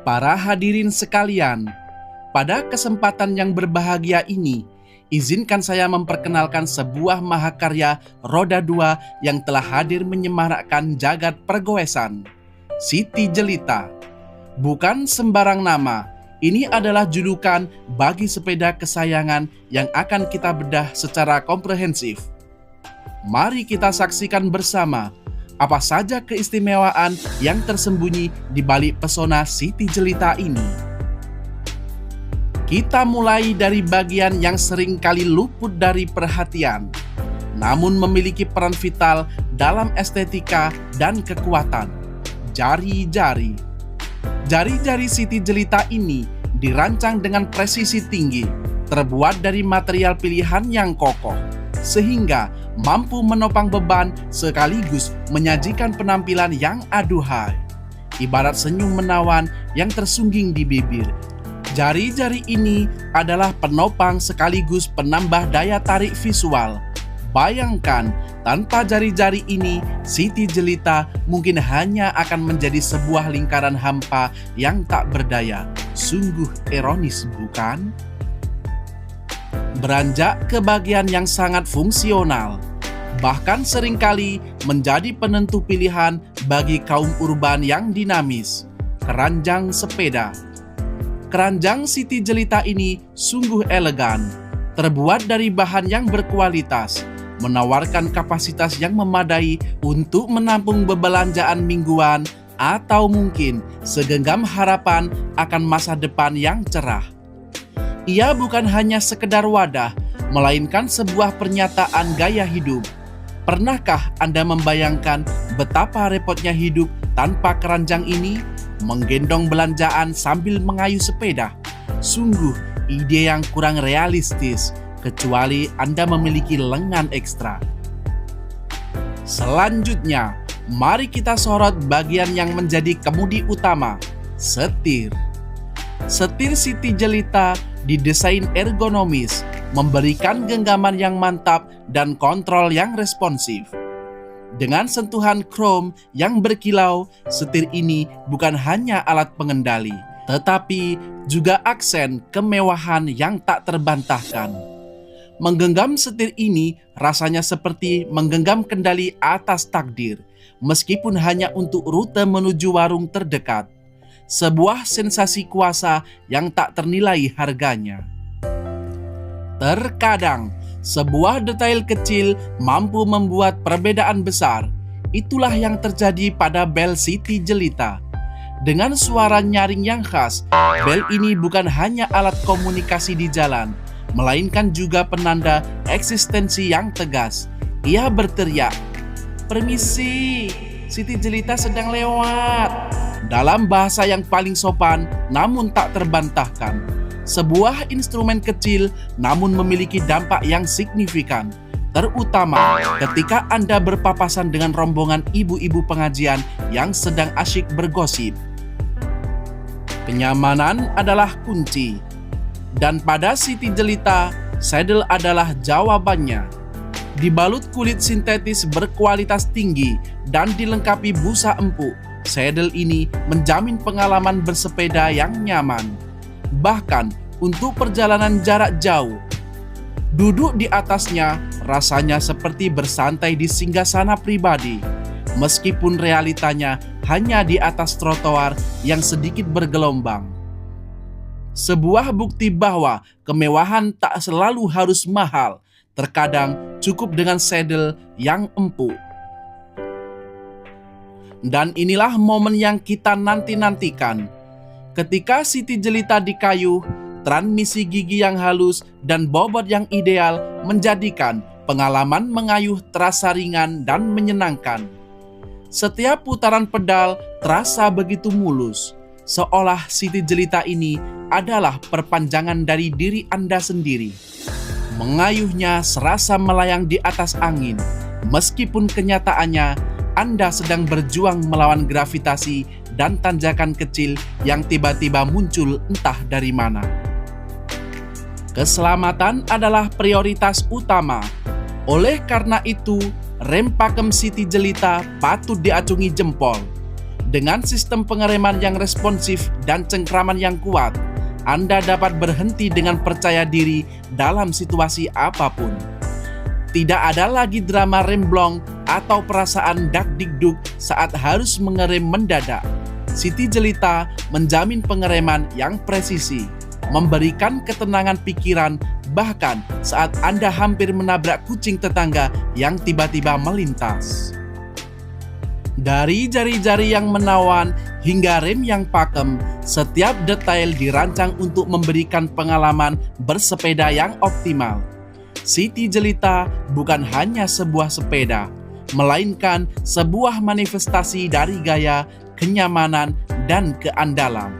Para hadirin sekalian, pada kesempatan yang berbahagia ini, izinkan saya memperkenalkan sebuah mahakarya roda dua yang telah hadir menyemarakkan jagat pergoesan, Siti Jelita. Bukan sembarang nama, ini adalah julukan bagi sepeda kesayangan yang akan kita bedah secara komprehensif. Mari kita saksikan bersama apa saja keistimewaan yang tersembunyi di balik pesona Siti Jelita ini. Kita mulai dari bagian yang sering kali luput dari perhatian, namun memiliki peran vital dalam estetika dan kekuatan. Jari-jari. Jari-jari Siti Jelita ini dirancang dengan presisi tinggi, terbuat dari material pilihan yang kokoh, sehingga mampu menopang beban sekaligus menyajikan penampilan yang aduhai. Ibarat senyum menawan yang tersungging di bibir. Jari-jari ini adalah penopang sekaligus penambah daya tarik visual. Bayangkan, tanpa jari-jari ini, Siti Jelita mungkin hanya akan menjadi sebuah lingkaran hampa yang tak berdaya. Sungguh ironis, bukan? Beranjak ke bagian yang sangat fungsional, bahkan seringkali menjadi penentu pilihan bagi kaum urban yang dinamis, keranjang sepeda. Keranjang Siti Jelita ini sungguh elegan, terbuat dari bahan yang berkualitas, menawarkan kapasitas yang memadai untuk menampung bebelanjaan mingguan atau mungkin segenggam harapan akan masa depan yang cerah. Ia bukan hanya sekedar wadah, melainkan sebuah pernyataan gaya hidup. Pernahkah Anda membayangkan betapa repotnya hidup tanpa keranjang ini? Menggendong belanjaan sambil mengayuh sepeda. Sungguh ide yang kurang realistis, kecuali Anda memiliki lengan ekstra. Selanjutnya, mari kita sorot bagian yang menjadi kemudi utama, setir. Setir Siti Jelita didesain ergonomis, memberikan genggaman yang mantap dan kontrol yang responsif. Dengan sentuhan krom yang berkilau, setir ini bukan hanya alat pengendali, tetapi juga aksen kemewahan yang tak terbantahkan. Menggenggam setir ini rasanya seperti menggenggam kendali atas takdir, meskipun hanya untuk rute menuju warung terdekat. Sebuah sensasi kuasa yang tak ternilai harganya. Terkadang, sebuah detail kecil mampu membuat perbedaan besar. Itulah yang terjadi pada bel Siti Jelita. Dengan suara nyaring yang khas, bel ini bukan hanya alat komunikasi di jalan, melainkan juga penanda eksistensi yang tegas. Ia berteriak, "Permisi, Siti Jelita sedang lewat," dalam bahasa yang paling sopan namun tak terbantahkan. Sebuah instrumen kecil namun memiliki dampak yang signifikan, terutama ketika Anda berpapasan dengan rombongan ibu-ibu pengajian yang sedang asyik bergosip. Kenyamanan adalah kunci, dan pada Siti Jelita, saddle adalah jawabannya. Dibalut kulit sintetis berkualitas tinggi dan dilengkapi busa empuk, saddle ini menjamin pengalaman bersepeda yang nyaman. Bahkan untuk perjalanan jarak jauh, duduk di atasnya rasanya seperti bersantai di singgasana pribadi, meskipun realitanya hanya di atas trotoar yang sedikit bergelombang. Sebuah bukti bahwa kemewahan tak selalu harus mahal, terkadang cukup dengan saddle yang empuk. Dan inilah momen yang kita nanti-nantikan. Ketika Siti Jelita dikayuh, transmisi gigi yang halus dan bobot yang ideal menjadikan pengalaman mengayuh terasa ringan dan menyenangkan. Setiap putaran pedal terasa begitu mulus, seolah Siti Jelita ini adalah perpanjangan dari diri Anda sendiri. Mengayuhnya serasa melayang di atas angin, meskipun kenyataannya Anda sedang berjuang melawan gravitasi dan tanjakan kecil yang tiba-tiba muncul entah dari mana. Keselamatan adalah prioritas utama. Oleh karena itu, rem pakem Siti Jelita patut diacungi jempol. Dengan sistem pengereman yang responsif dan cengkraman yang kuat, Anda dapat berhenti dengan percaya diri dalam situasi apapun. Tidak ada lagi drama remblong atau perasaan dak-dikduk saat harus mengerem mendadak. Siti Jelita menjamin pengereman yang presisi, memberikan ketenangan pikiran bahkan saat Anda hampir menabrak kucing tetangga yang tiba-tiba melintas. Dari jari-jari yang menawan hingga rem yang pakem, setiap detail dirancang untuk memberikan pengalaman bersepeda yang optimal. Siti Jelita bukan hanya sebuah sepeda, melainkan sebuah manifestasi dari gaya, kenyamanan, dan keandalan.